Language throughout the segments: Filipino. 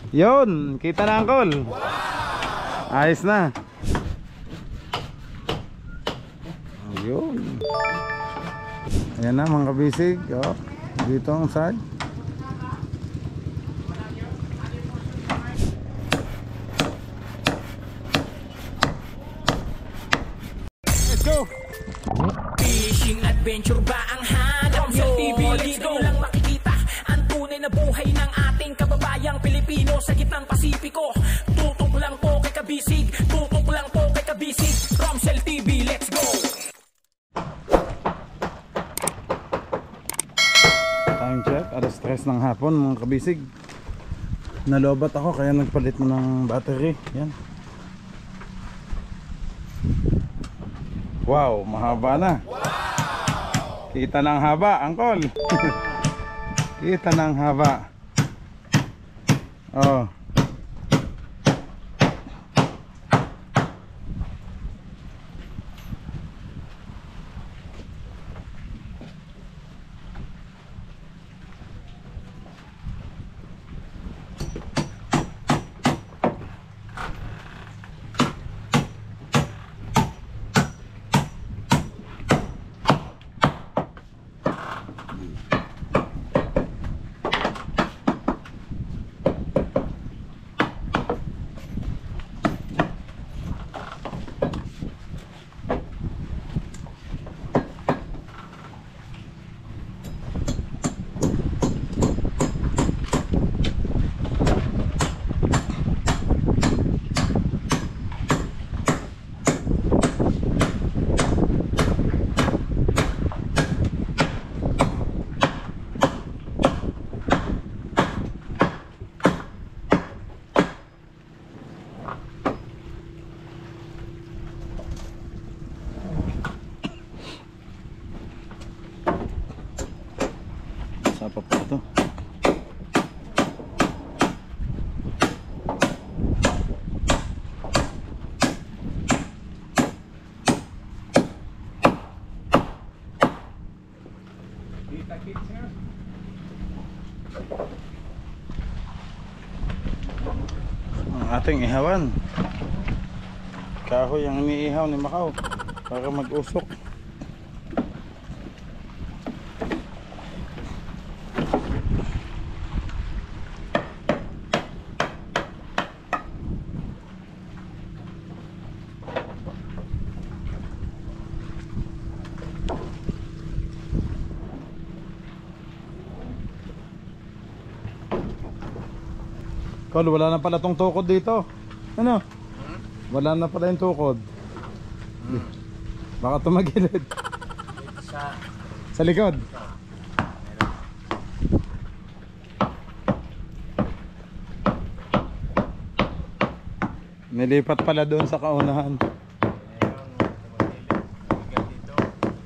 Yun, kita na Uncle. Ayos na. Yun. Ayan na mga kabisig. Oh, dito ang side. Let's go. Fishing adventure ba ang hanap nyo? Dito lang makikita ang tunay na buhay ng ating kababayang Pilipino sa gitnang Pasipiko. Tutok lang po kay Kabisig, tutok lang po kay Kabisig. Romsel TV, let's go! Time check, alas 3 ng hapon mga kabisig. Nalobat ako kaya nagpalit mo ng battery. Yan. Wow, mahaba na. Kita ng haba, Uncle. Kita ng haba. Oh. Sapa pa ito. Ang ating ihawan. Kahoy ang iniihaw ni Macau para mag-usok. Kol, wala na pala tong tukod dito. Ano? Wala na pala yung tukod. Baka tumagilid. Sa likod. Nilipat pala doon sa kaunahan.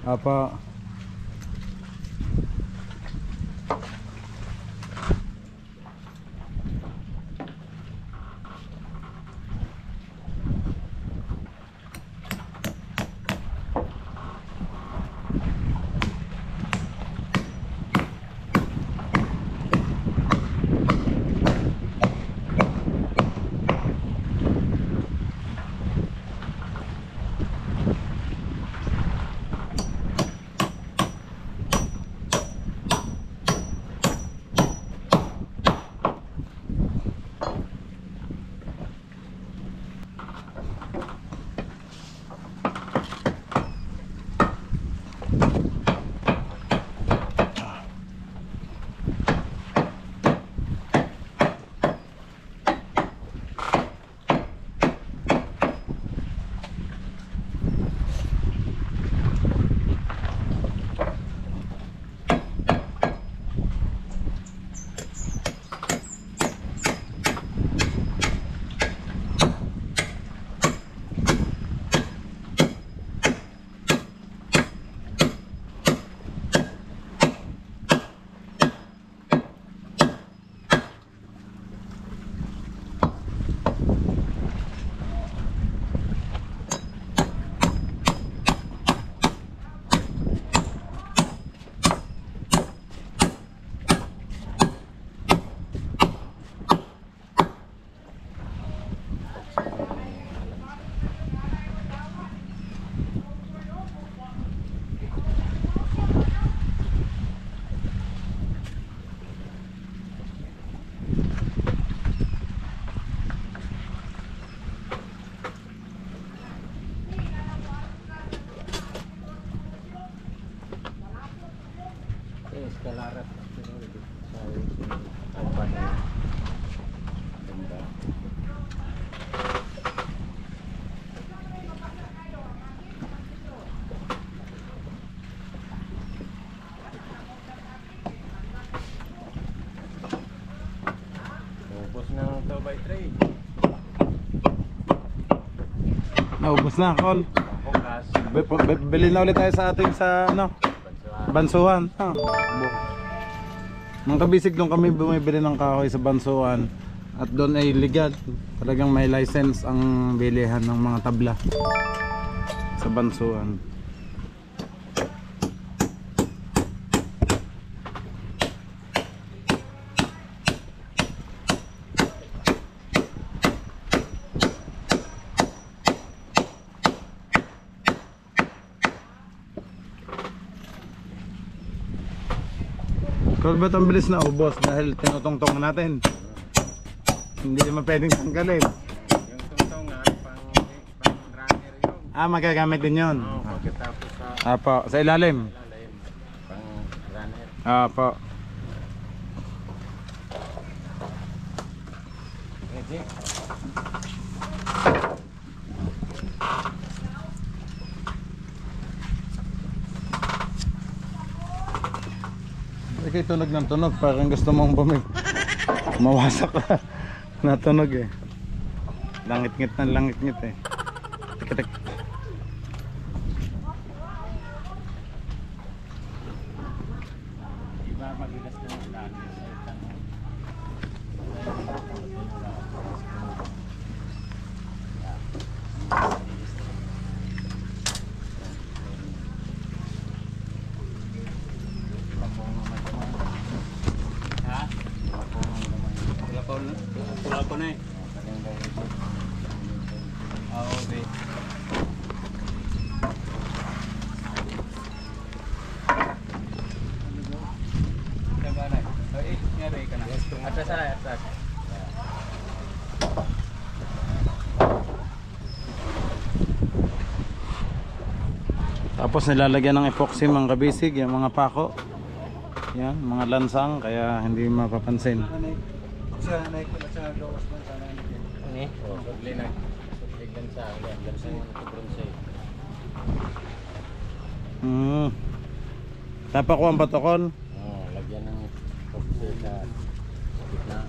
Apa. Ubos ng 2x3. Naubos na, Col. Bukas. Bili na ulit tayo sa ating sa ano, Bansuhan. Mga kabisig, doon kami bumibili ng kahoy sa Bansuhan. At doon ay legal. Talagang may license ang bilihan ng mga tabla sa Bansuhan. Kung ba't ang bilis na ubos dahil tinutungtong natin? Hindi naman pwedeng tanggalin. Yung tungtungan, pang runner yun. Magagamit din yun. Oo, pagkatapos sa Apo, sa ilalim. ilalim. Pang runner. Apo. Ready? Ikay tunog ng tunog, parang gusto mong mawasak ka. Natunog eh. Langit-ngit ng langit-ngit eh. Tik-tik. Iba magigas ng runner. Pula ko na eh. Okay. Atas sana, atas. Tapos nilalagyan ng epoxy mga kabisig, yung mga pako. Yan, mga lansang, kaya hindi mapapansin. Ini? Oh, sudli na. Sudli lansa. Lansa yung bronze. Napakuha ang patokon. Oh, lagyan ng epoxy sa gitna.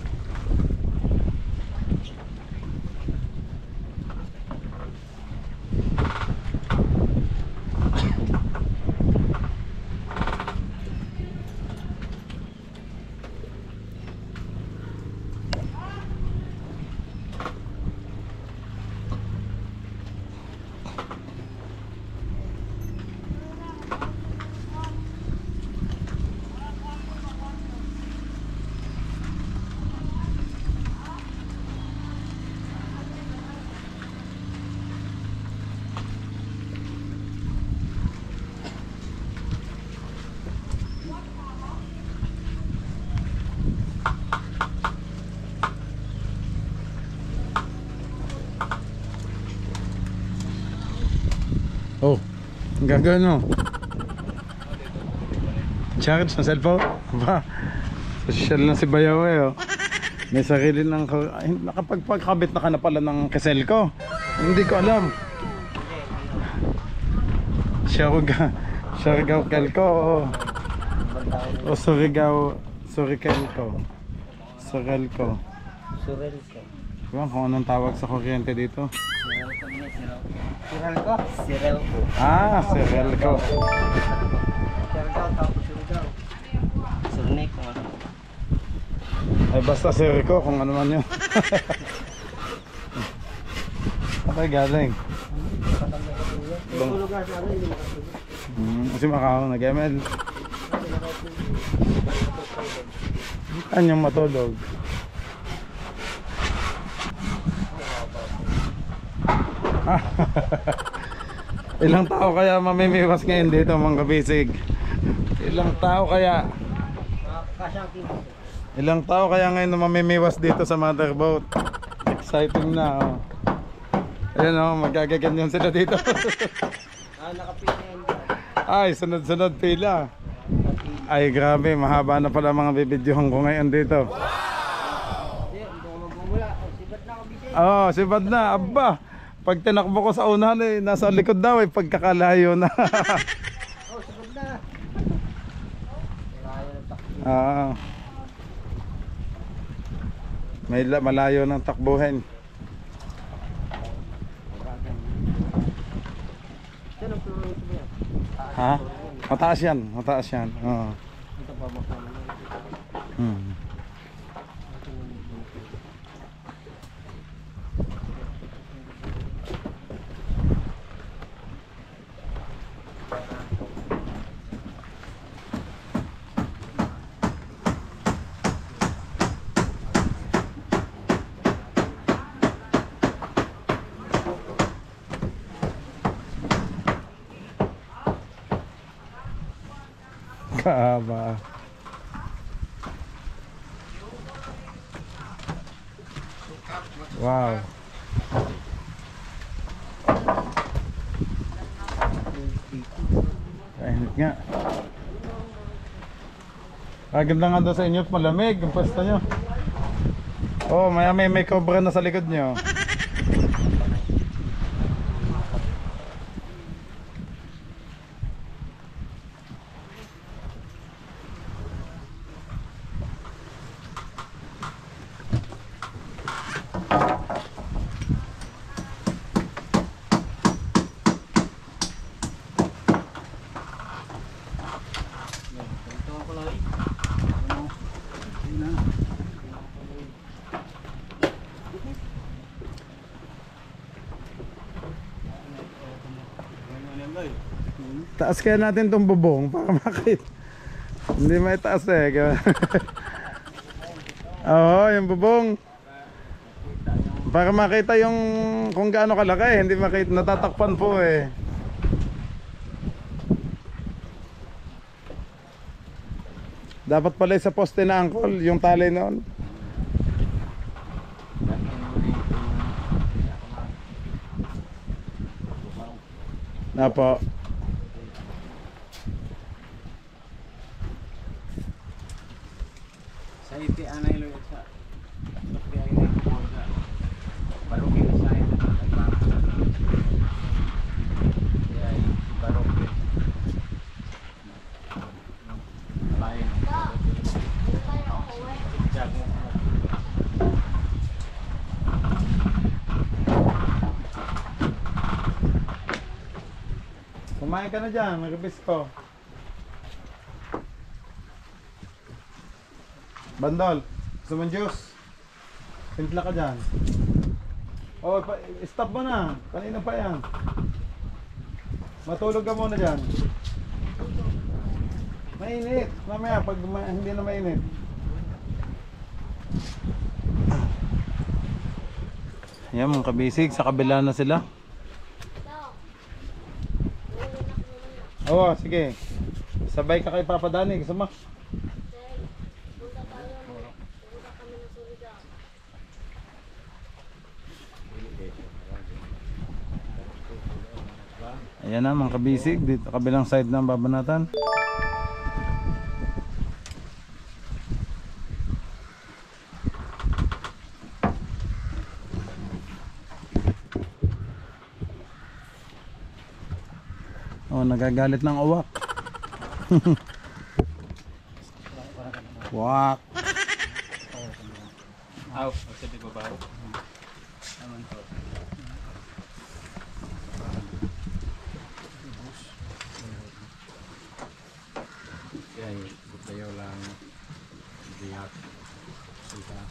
Oh, ang gagawin mo? Charge ng cellphone? Ba, social na si Bayaw eh oh. May sarili ng nakapagpagkabit na ka na pala ng kesel ko. Hindi ko alam. Siargao Kelko o Surikelko. Surelko. Surelko. Diba kung anong tawag sa kuryente dito? Surelko? Surelko. Surelko. Surelko tapos Surelko. Surnik mo. Ay basta Surelko kung ano man yun. Okay, galing. Kasi makakaw nag-ML. Kanyang matulog. Ilang tao kaya mamimiwas ngayon dito mga kabisig? Ilang tao kaya? Ilang tao kaya ngayon na mamimiwas dito sa Motherboat? Exciting na oh. Ayan oh, magagaganyan sila dito. Nakapila yan. Ay, sunod-sunod pila. Ay grabe, mahaba na pala mga bibidyohan ko ngayon dito. Oh, sibad na, abba. Pag tinakbo ko sa unahan eh, nasa likod daw eh, pagkakalayo na. Oh, sibad na. Malayo ng takbuhin. Ha? Mataas yan, mataas yan. Oo. Kaaba. Wow. Kainit nga. Ganda nga doon sa inyo, malamig ang pwesto nyo. Oh, may cobra na sa likod nyo. Taas kaya natin tong bubong para makita. Hindi may taas eh. Oo, yung bubong. Para makita yung kung gaano kalaki. Hindi makita, natatakpan po eh. Dapat pala sa poste na angkol yung tali noon. Napo. Sa iti anay lo sa sakti ay na kumoda. Barukin sa ito at ay barukin. Lain. Jago. Kumain ka na dyan, mag-bisko. Bandol, gusto mong juice? Timpla ka dyan. Oh, stop mo na. Kanina pa yan. Matulog ka muna dyan. Mainit. Mamaya, pag hindi na mainit. Yan mga kabisig, sa kabila na sila. Oo, sige. Sabay ka kay Papa Danny, kasama. Ayan na mga kabisig, dito kabilang side ng babanatan. Oh, nagagalit ng uwak. Wak. Aw, sa di babaw. Aman to. Yan, butayo lang diyak. Sita.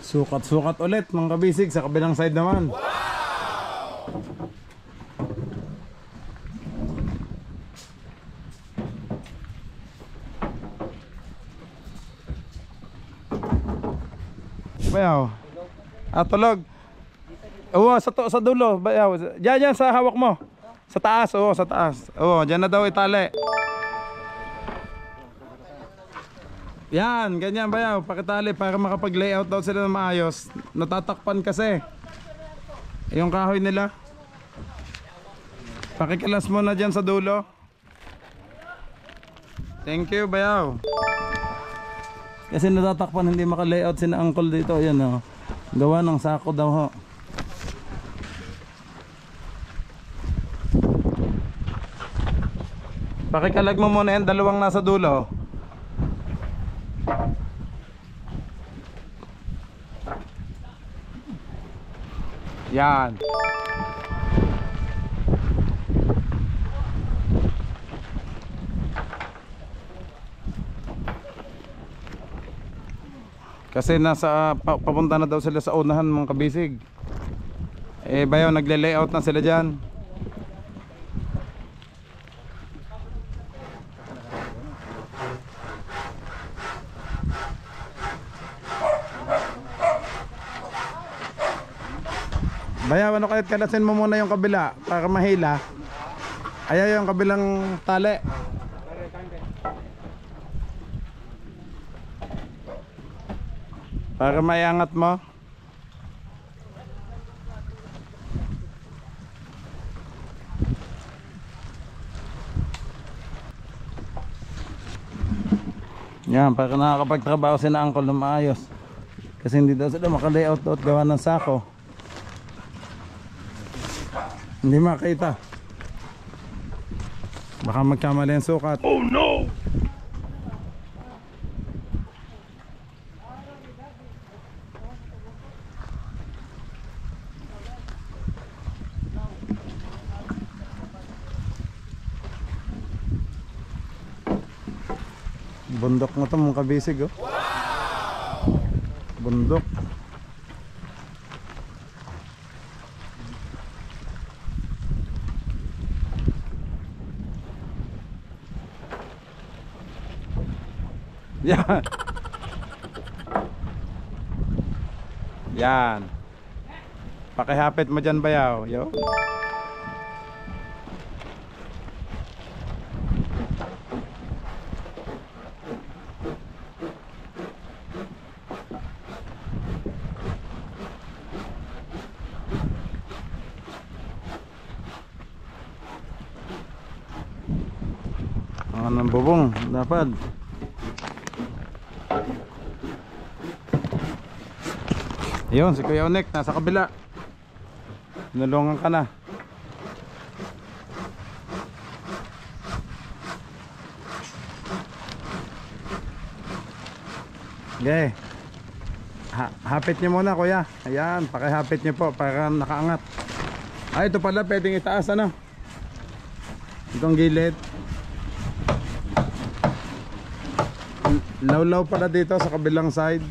Sukat-sukat ulit mga kabisig sa kabilang side naman. Wow! Bayaw. Tulog. Oo, sa dulo, bayaw. Diyan sa hawak mo. Sa taas, oo, sa taas. Oo, diyan na daw itali. Yan, ganyan bayaw, pakitali para makapag-layout daw sila ng maayos. Natatakpan kasi yung kahoy nila. Pakikilas mo na dyan sa dulo. Thank you bayaw. Kasi natatakpan, hindi maka-layout sina uncle dito. Yan o. Gawa ng sako daw ho. Pakikalag mo muna yan, dalawang nasa dulo. Yan. Kasi nasa papunta na daw sila sa unahan mga kabisig. Eh bayaw nagle-layout na sila diyan. Bayaw, ano kaya't kalasin mo muna yung kabila para mahila. Ayaw yung kabilang tali. Para maiangat mo. Yan, para nakakapagtrabaho si na uncle na maayos. Kasi hindi daw sila maka-layout at gawa ng sako. Hindi makita. Baka magkamali ang sukat. Oh no! Bundok mo ito mga kabisig oh. Wow! Bundok. Yan. Yan. Pakihapit mo dyan bayaw. Yo. Ang bubong dapat. Yun, si Kuya Onek nasa kabila. Nalungan ka na. Okay. Hapit niyo muna kuya. Ayan, pakihapit niyo po para nakaangat. Ay, ito pala pwedeng itaas ano. Itong gilid. Law-law pala dito sa kabilang side.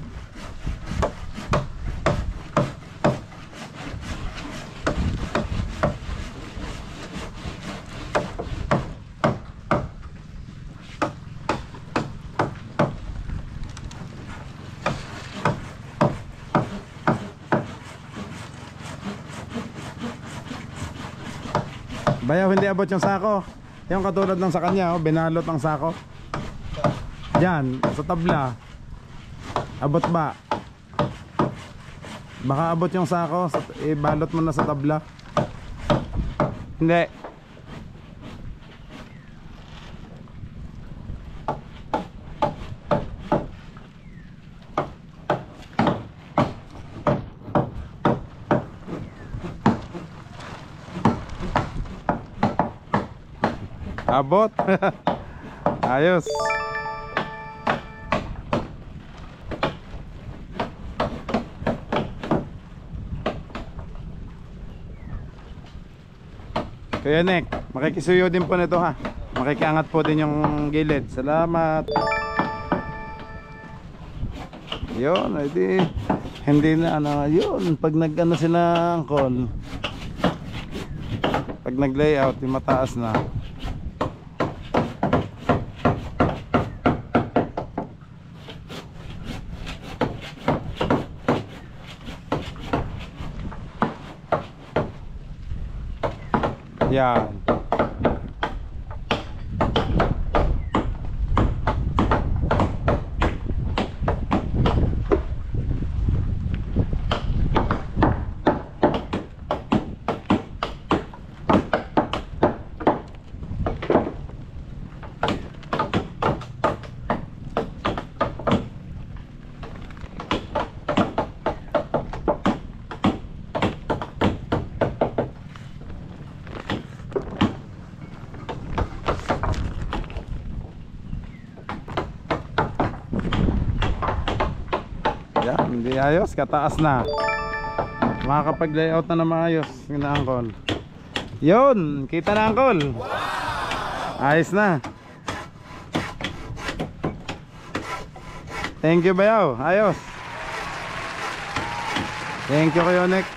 Bayaw, hindi abot yung sako. Yung katulad ng sa kanya, oh, binalot ang sako. Diyan, sa tabla. Abot ba? Baka abot yung sako, ibalot mo na sa tabla. Hindi. Abot. Ayos. Kuya Nek, makikisuyo din po nito ha. Makikiangat po din yung gilid. Salamat. Yun, hindi na ano, yun, pag nag-ano sila uncle, pag nag-layout, yung mataas na. Yan. Hindi ayos, kataas na. Makakapag-layout na na maayos yung na-angkol. Yun, kita na angkol. Ayos na. Thank you bayaw, ayos. Thank you kayo Nick.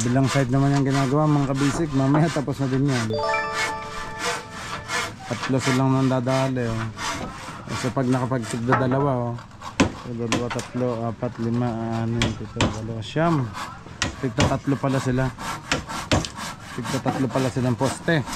Bilang side naman yung ginagawa mga kabisik. Mamaya tapos na din yan. Tatlo silang nang dadali oh. So pag nakapagsigda dalawa oh. So, dalawa, tatlo, apat, lima, anim, pito, dalawa, siyam. Tigta tatlo pala sila. Tigta tatlo pala silang poste.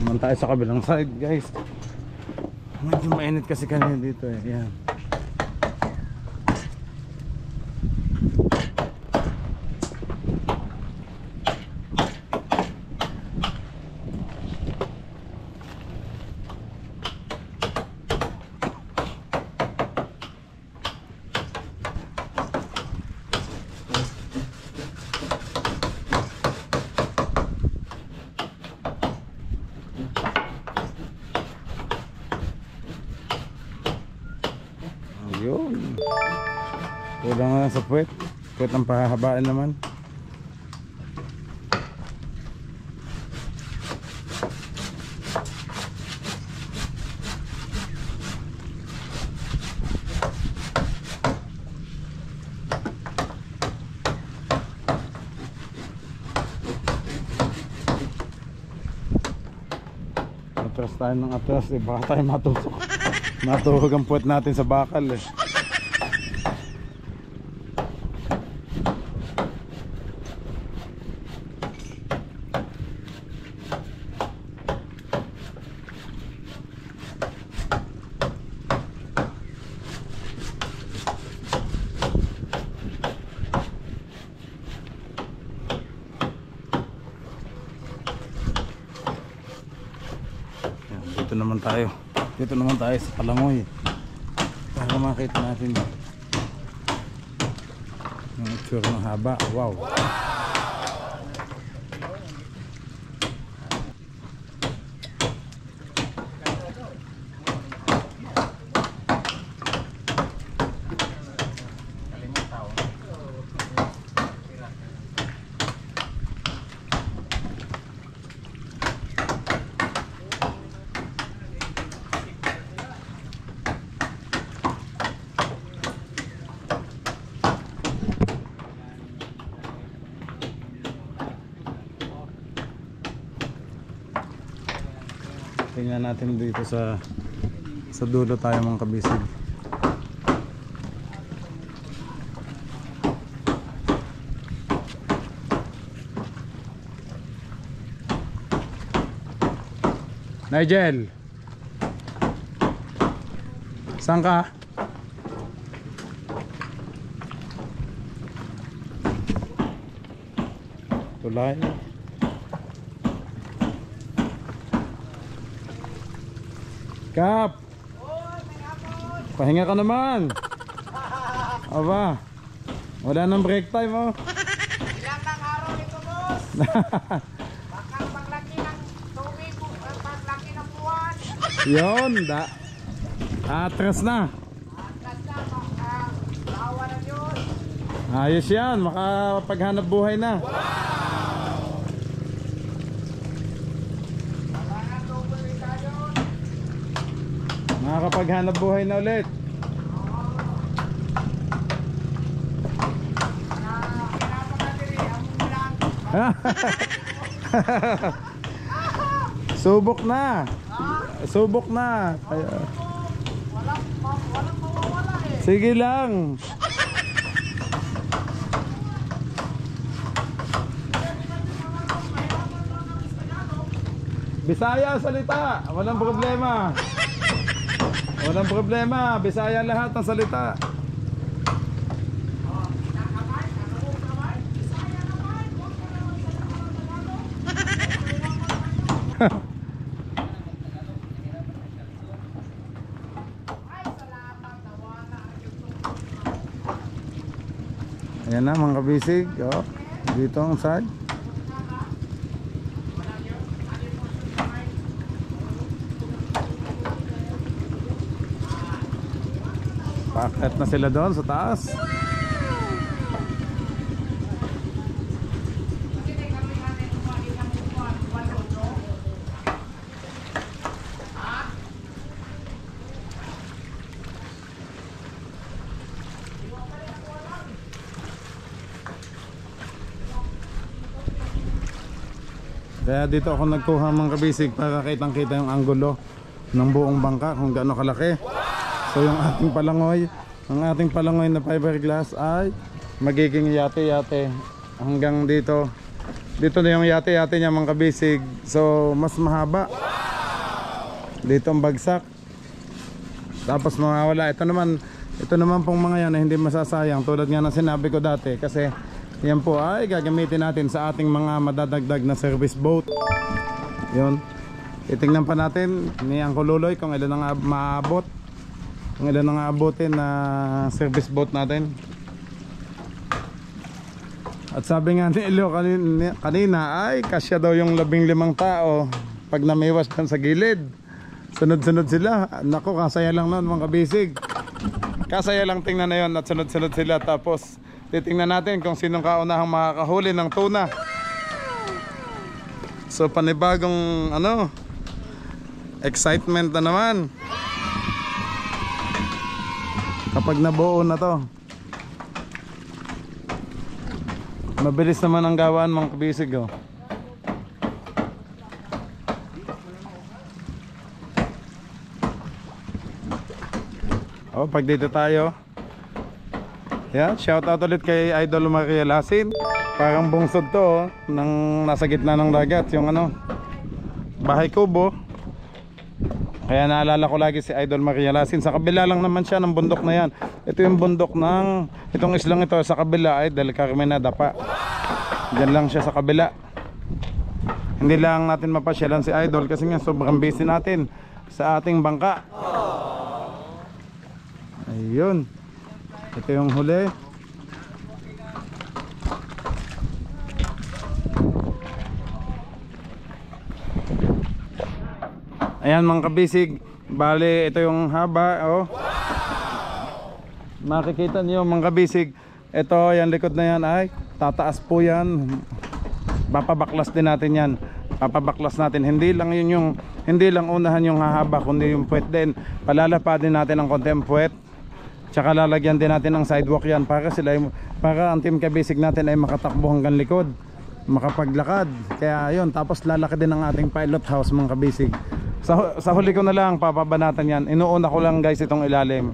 Naman tayo sa kabilang side guys. Medyo mainit kasi kanina dito eh. Yan. Ayun. Kulang na lang sa puwet. Puwet ang pahahabaan naman. Atras tayo ng atras eh. Baka tayo matutok. Natuhog ang puwet natin sa bakal eh. Dito naman tayo sa Palangoy para makita natin yung itsura ng haba. Wow. Tingnan natin dito sa dulo tayo mga kabisig. Nigel, saan ka? Tulay. Kap! Pahinga ka naman! Aba! Wala nang break time oh! Ilang ng araw nito boss! Baka paglaki ng tubig, paglaki ng buwan! Yun! Atras na! Atras na, bakawa na yun! Ayos yan! Makapaghanap buhay na! Makakapaghanap buhay na ulit. Subok na. Subok na. Walang mawawala eh. Sige lang. Bisaya salita. Walang problema. Walang problema, Bisaya lahat ang salita. Ayan na mga kabisig, oh, dito ang side. Paakyat na sila doon sa taas. Kaya dito ako nagkuha mga kabisig para kitang-kita yung anggulo ng buong bangka kung gaano kalaki. So yung ating palangoy, ang ating palangoy na fiberglass ay magiging yate-yate hanggang dito. Dito na yung yate-yate niya mga kabisig. So mas mahaba. Dito ang bagsak. Tapos mawawala. Ito naman pong mga yan na hindi masasayang. Tulad nga ng sinabi ko dati. Kasi yan po ay gagamitin natin sa ating mga madadagdag na service boat. Yun. Titingnan pa natin ni Uncle Luloy kung ilan ang maabot. Kung ilan ang aabotin na service boat natin. At sabi nga ni Elio kanina ay kasya daw yung 15 tao pag namiwas dyan sa gilid. Sunod-sunod sila. Naku, kasaya lang nun mga kabisig. Kasaya lang tingnan na yun at sunod-sunod sila. Tapos titingnan natin kung sinong kaunahang makakahuli ng tuna. So panibagong excitement na naman kapag nabuo na to. Mabilis naman ang gawaan mga kabisig oh. Oh, pag dito tayo. Yeah, shout out ulit kay Idol Maria Lasin. Parang bungsod to oh, nang nasa gitna ng dagat yung Bahay Kubo. Kaya naalala ko lagi si Idol Maria Lasin. Sa kabila lang naman siya ng bundok na yan. Ito yung bundok ng itong islang ito sa kabila ay Del Carmen na Dapa. Diyan lang siya sa kabila. Hindi lang natin mapasyalan si Idol kasi nga sobrang busy natin sa ating bangka. Ayun. Ito yung huli. Ayan mga kabisig, bali ito yung haba oh. Makikita niyo mga kabisig, ito yung likod na yan ay tataas po yan. Papabaklas din natin yan. Papabaklas natin, hindi lang unahan yung hahaba kundi yung puwet din. Palalapadin natin ang konti ang puwet. Tsaka lalagyan din natin ng sidewalk yan para ang team kabisig natin ay makatakbo hanggang likod, makapaglakad. Kaya yun, tapos lalaki din ang ating pilot house mga kabisig. Sa huli ko na lang papabanatan yan. Inuuna ko lang guys itong ilalim.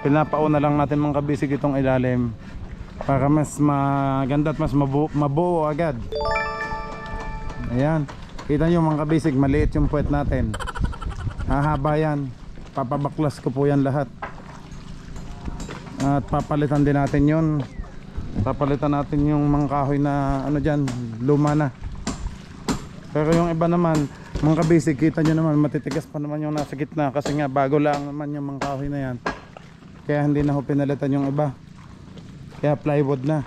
Pinapauna lang natin mga kabisig itong ilalim para mas maganda at mas mabuo agad. Ayan. Kita nyo mga kabisig, maliit yung puwet natin. Hahaba yan. Papabaklas ko po yan lahat. At papalitan din natin yun. Papalitan natin yung mga kahoy na dyan, luma na. Pero yung iba naman mga kabisig, kita nyo naman matitigas pa naman yung nasa gitna kasi nga bago lang naman yung mga kahoy na yan. Kaya hindi na ho pinalitan yung iba. Kaya plywood na.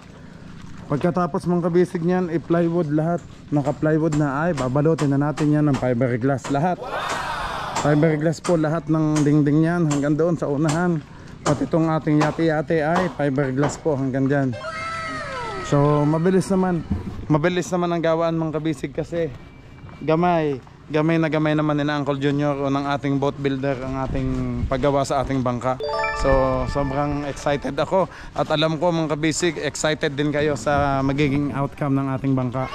Pagkatapos mga kabisig nyan, i-plywood lahat. Naka-plywood na ay babalutin na natin yan ng fiberglass lahat. Fiberglass po lahat ng dingding yan hanggang doon sa unahan. Pati itong ating yate-yate ay fiberglass po hanggang dyan. So mabilis naman ang gawaan mga kabisig kasi gamay naman ni Uncle Junior o ng ating boat builder ang ating paggawa sa ating bangka. So sobrang excited ako at alam ko mga kabisig, excited din kayo sa magiging outcome ng ating bangka.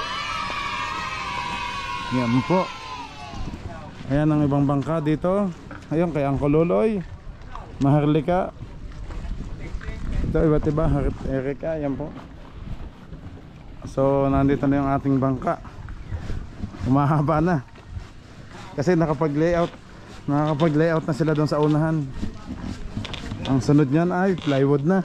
Yan po. Ayan ang ibang bangka dito. Ayun kay Uncle Luloy, Maharlika. Ito iba't iba, Erika, yan po. So nandito na yung ating bangka. Umahaba na. Kasi nakapag-layout na sila doon sa unahan. Ang sunod niyan ay plywood na.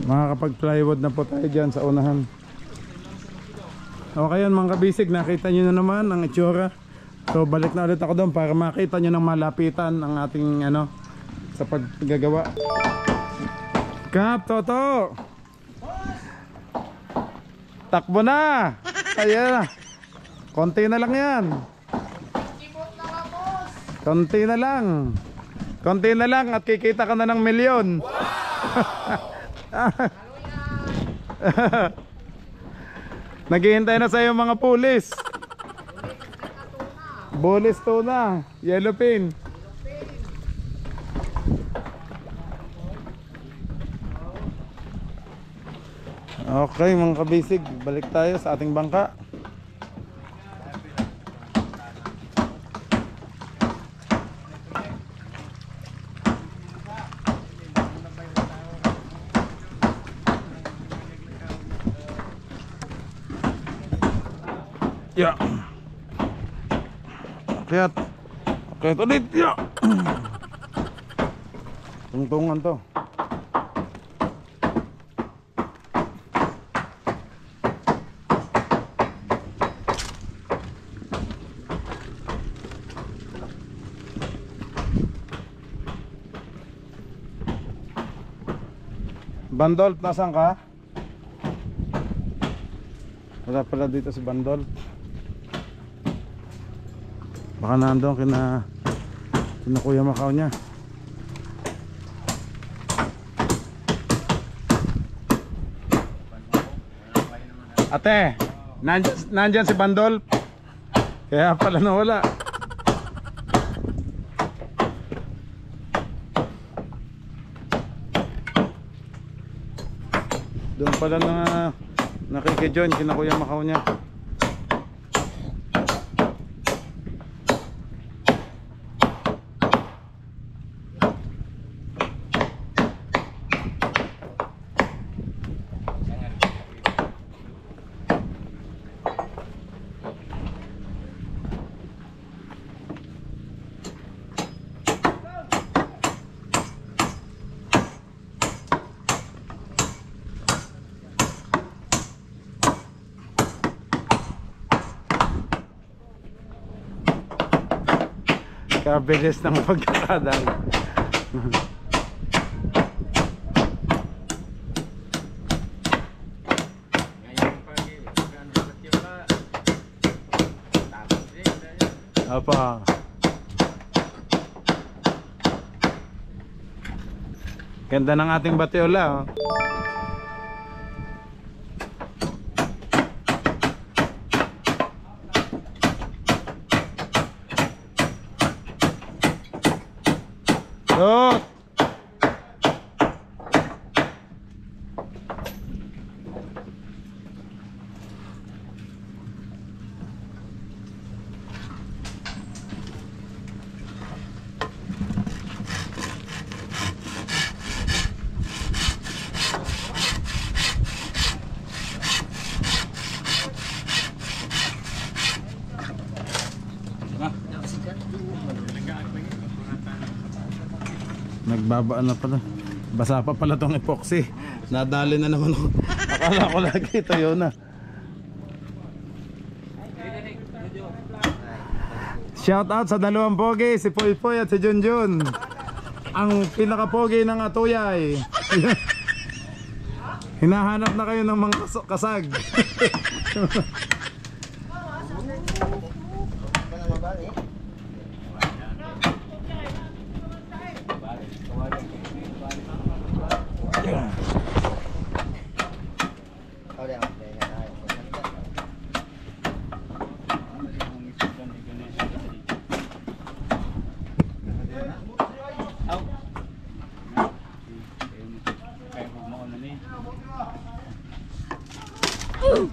Makakapag-plywood na po tayo dyan sa unahan. Okay yan mga kabisig, nakita nyo na naman ang itsura. So balik na ulit ako doon para makita nyo ng malapitan ang ating sa paggagawa. Kap, Toto! Takbo na! Ayan na. Konti na lang yan. Konti na lang. Konti na lang at kikita ka na ng milyon. Naghihintay na sa'yo mga pulis. Bulis tuna. Yellowfin. Okay mga kabisig, balik tayo sa ating bangka. Ya. Akyat. Akyat ulit. Ya. Tungtungan to. Bandol, nasaan ka? Wala pala dito si Bandol. Baka nandun kina Kuya Macau niya. Ate, nandyan si Bandol. Kaya pala nawala. Doon pala na nakikijoin kina Kuya Macau niya. Kabilis ng pagkakadal. Apa? Ganda ng ating batiola, oh. Dot. Nagbabaan na pala. Basa pa pala tong epoxy. Nadali na naman ako. Akala ko lagi ito yun na. Shout out sa dalawang pogi, si Poy Poy at si Junjun. Ang pinaka pogi ng Atuyay. Hinahanap na kayo ng mga kasag.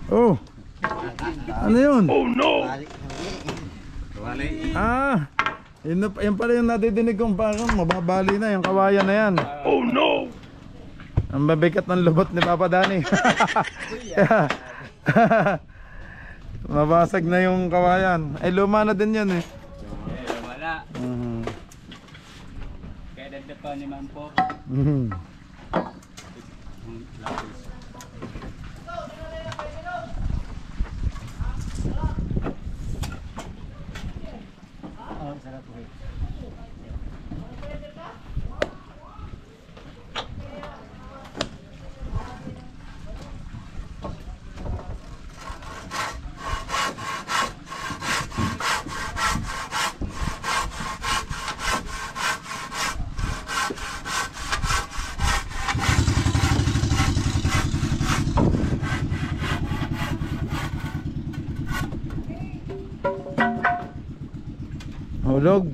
Oh. Ano yun? Oh no. Ah, yan pala yung nadidinig kong parang mababali na yung kawayan na yan. Oh no. Ang mabigat ng lubot ni Papa Danny. Mabasag na yung kawayan. Ay luma na din yan eh. Luma na. Kaya dagdag pa ni Mampo. Hulog.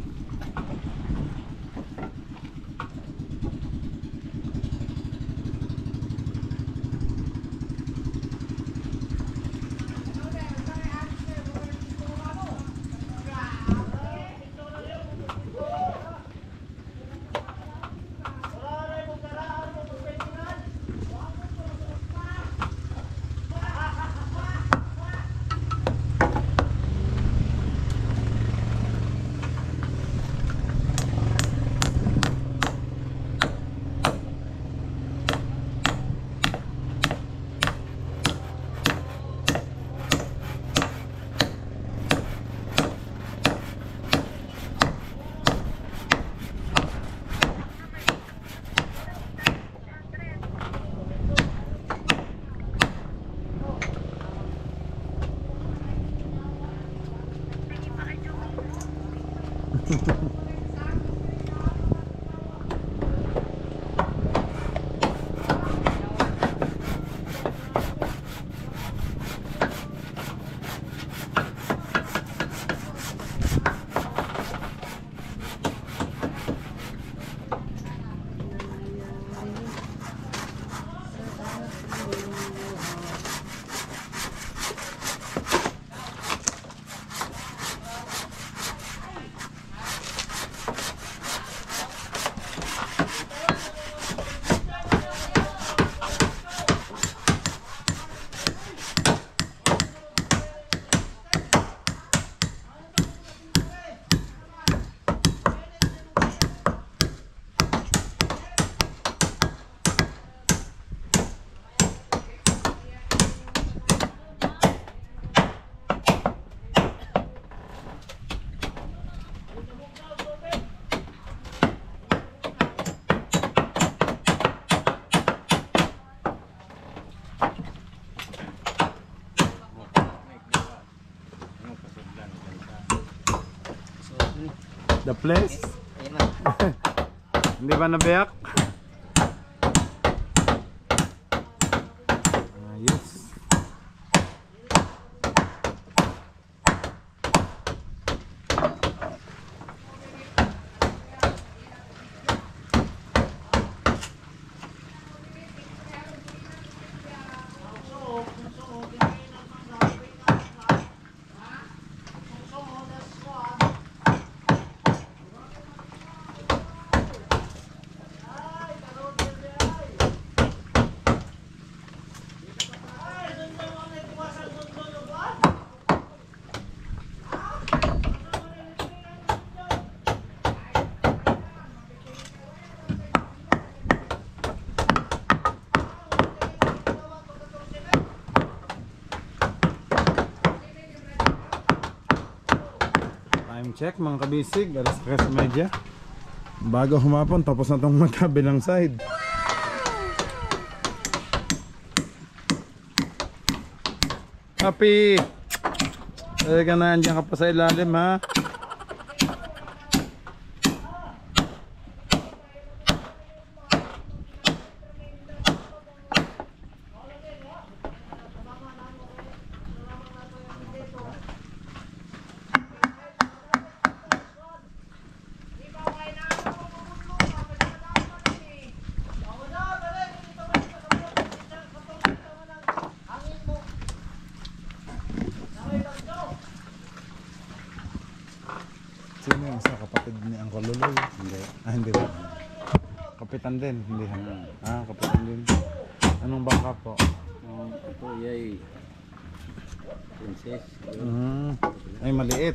The place? Ayun na. Hindi ba nabiyak? Ayos. Time check mga kabisig, alas 3:30. Bago humapon, tapos na itong magkabilang side. Happy! Talaga na, andyan ka pa sa ilalim ha. Sino yung isa kapatid ni Uncle Luloy? Hindi. Hindi ba? Kapitan din? Hindi. Kapitan din. Anong bangka po? Ito yay. Princess. Ay, maliit.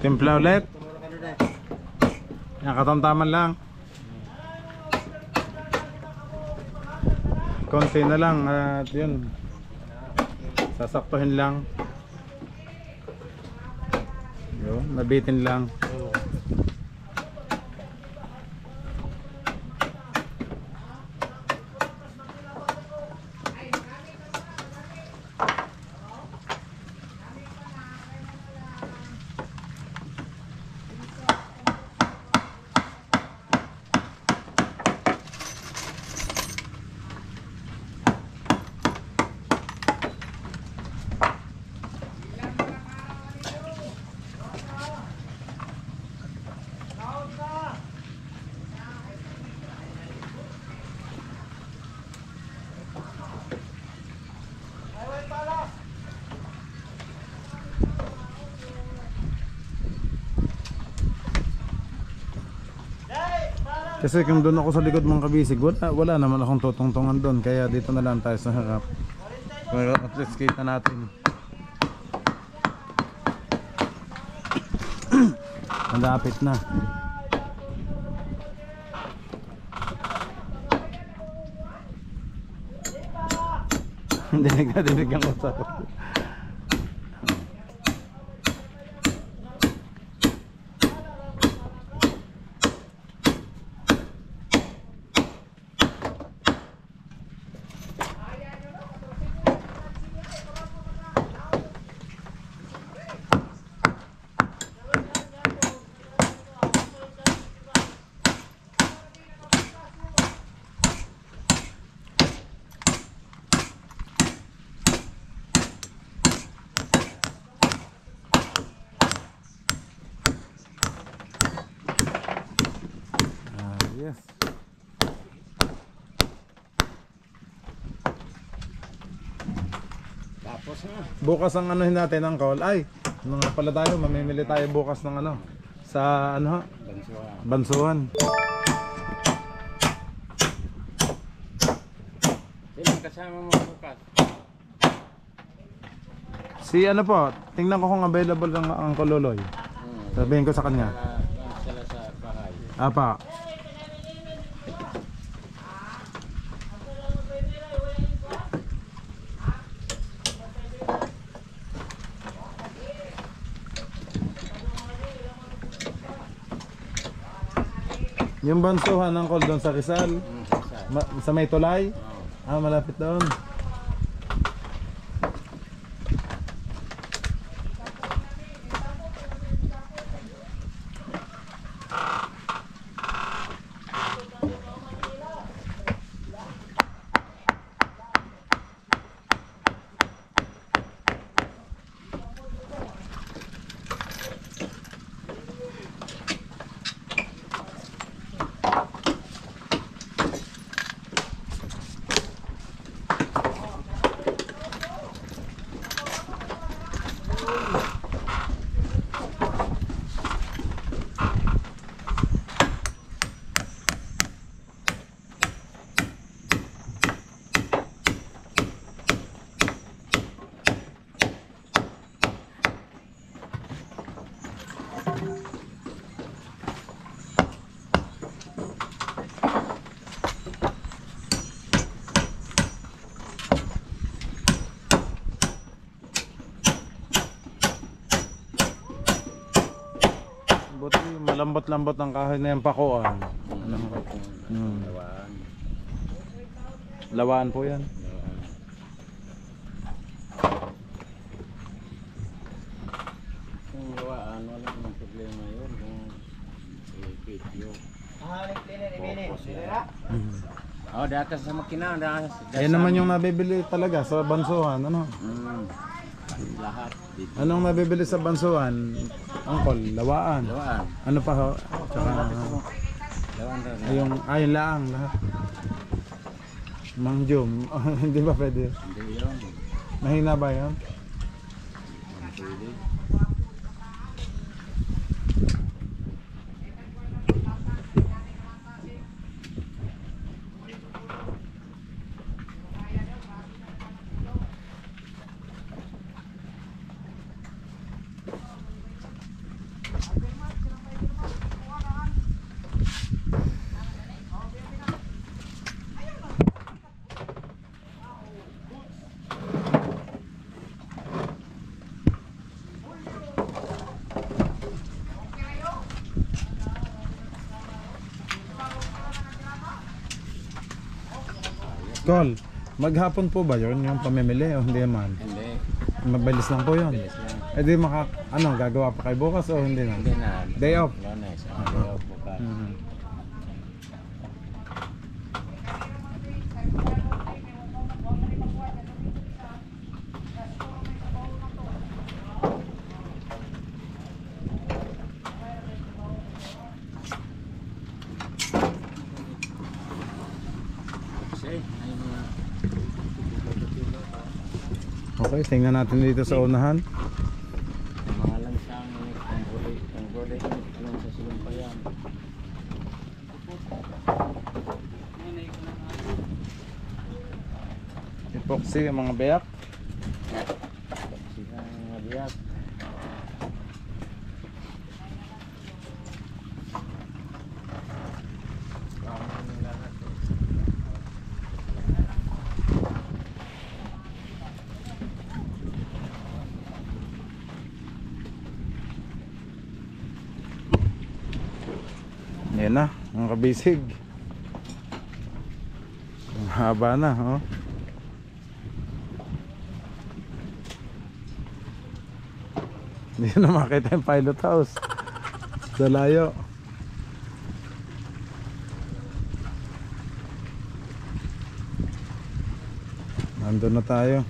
Timpla ulit. Yan, katamtaman lang. Konti na lang at yun. Sasaktuhin lang. Yun, nabitin lang. Kasi kung doon ako sa likod mong kabisig, wala naman akong tutungtungan doon. Kaya dito na lang tayo sa harap. Pero at least kita natin. Malapit na. Dinig na dinig ang usap. Yes. Tapos na. Bukas ang anuhin natin ang call. Ay, ano nga pala tayo, mamimili tayo bukas ng ano sa ano, Bansuan. Bansuhan. Sino kasama mo bukas? Si ano po, tingnan ko kung available ang Kololoy. Sabihin ko sa kanya. Sila sa bahay. Apa. Yung Bansuhan ng call doon sa Rizal. Sa may tulay? Ah, malapit doon. Buti malambot-lambot ang kahoy na yung pakuan. Lawaan. Lawaan po yan. Kung lawaan, wala namang problema yun. Kung i-video. Focus yan. Oh, data sa makina. Ayan naman yung nabibili talaga sa Bansuhan. Ano? Lahat. Dito. Anong nabibili sa Bansuhan? Angkol, lawaan. Lawaan. Ano pa ho? Tsaka Lawaan rin. ayun lang lahat. Mang Jum, hindi ba pwede? Hindi yun. Mahina ba yun? Pwede. Call, maghapon po ba yun yung pamimili o hindi man? Hindi. Mabilis lang po yun. Bilis lang. Eh di gagawa pa kayo bukas o hindi na? Hindi na. Day off? Lunes. Day off bukas. Okay, tingnan natin dito sa unahan. Mga lansang, ang gulay, lang sa silumpayan. Epoxy, yung mga beyak. Sila nga biyak. Yan na, ang kabisig. Ang haba na, oh. Hindi na makita yung pilot house. Sa layo. Nandun na tayo.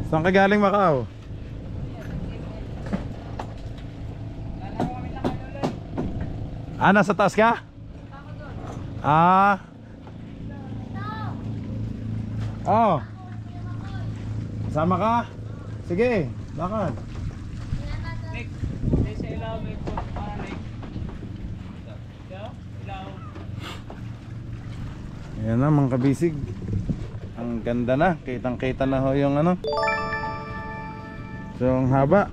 Saan ka galing, Macau? Ah, nasa taas ka? Ah. Oh. Sama ka? Sige, lakad. Nick, sa ilaw may po. Nick. Ilaw. Ayan na, mga kabisig. Ang ganda na, kitang kita na ho yung ano. So ang haba.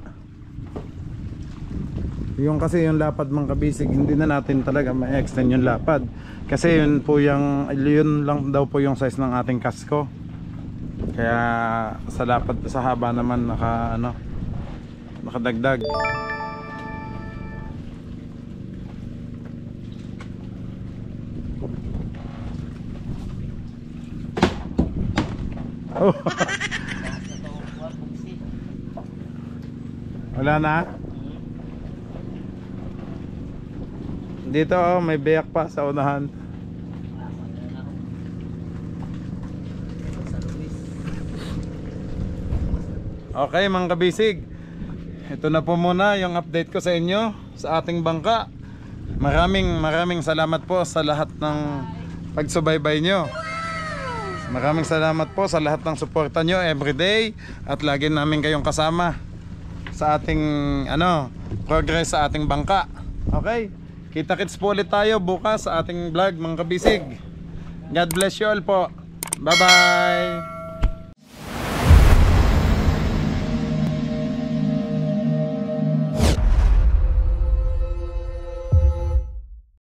Yung kasi yung lapad, mga kabisig, hindi na natin talaga ma-extend yung lapad. Kasi yun po yung, yun lang daw po yung size ng ating kasko. Kaya sa lapad, sa haba naman nakadagdag. Oh. Wala na? Dito oh, may beyak pa sa unahan. Okay mga kabisig, ito na po muna yung update ko sa inyo sa ating bangka. Maraming salamat po sa lahat ng pagsubaybay nyo. Maraming salamat po sa lahat ng suporta nyo everyday. At lagi namin kayong kasama sa ating progress sa ating bangka. Okay, kita-kits po ulit tayo bukas sa ating vlog mga kabisig. God bless you all po. Bye bye.